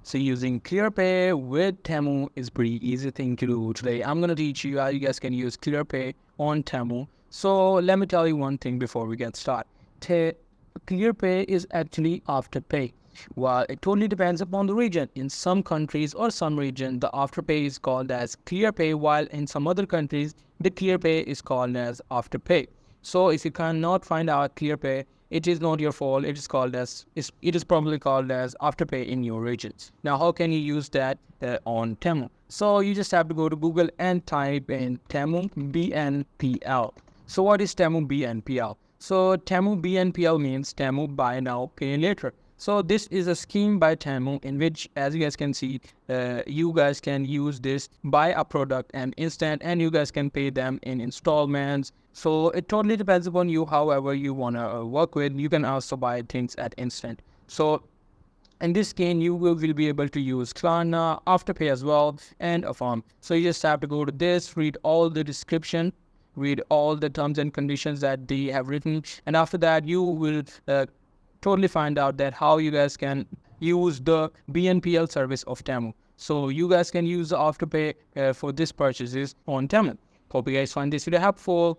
So using Clearpay with Temu is pretty easy thing to do. Today I'm gonna teach you how you guys can use Clearpay on Temu. So let me tell you one thing before we get started. Clearpay is actually afterpay. Well, it totally depends upon the region. In some countries or some region, the afterpay is called as Clearpay, while in some other countries, the Clearpay is called as afterpay. So if you cannot find out Clearpay, it is not your fault. It is probably called as afterpay in your regions. Now, how can you use that on Temu? So you just have to go to Google and type in Temu BNPL. So what is Temu BNPL? So Temu BNPL means Temu Buy Now Pay Later. So this is a scheme by Temu in which, as you guys can see, you guys can use this, buy a product and instant, and you guys can pay them in installments. So it totally depends upon you, however you want to work with. You can also buy things at instant. So in this game, you will be able to use Klarna, Afterpay as well, and Affirm. So you just have to go to this, read all the description, read all the terms and conditions that they have written, and after that you will totally find out that how you guys can use the BNPL service of Temu. So you guys can use the Afterpay for this purchases on Temu. Hope you guys find this video helpful.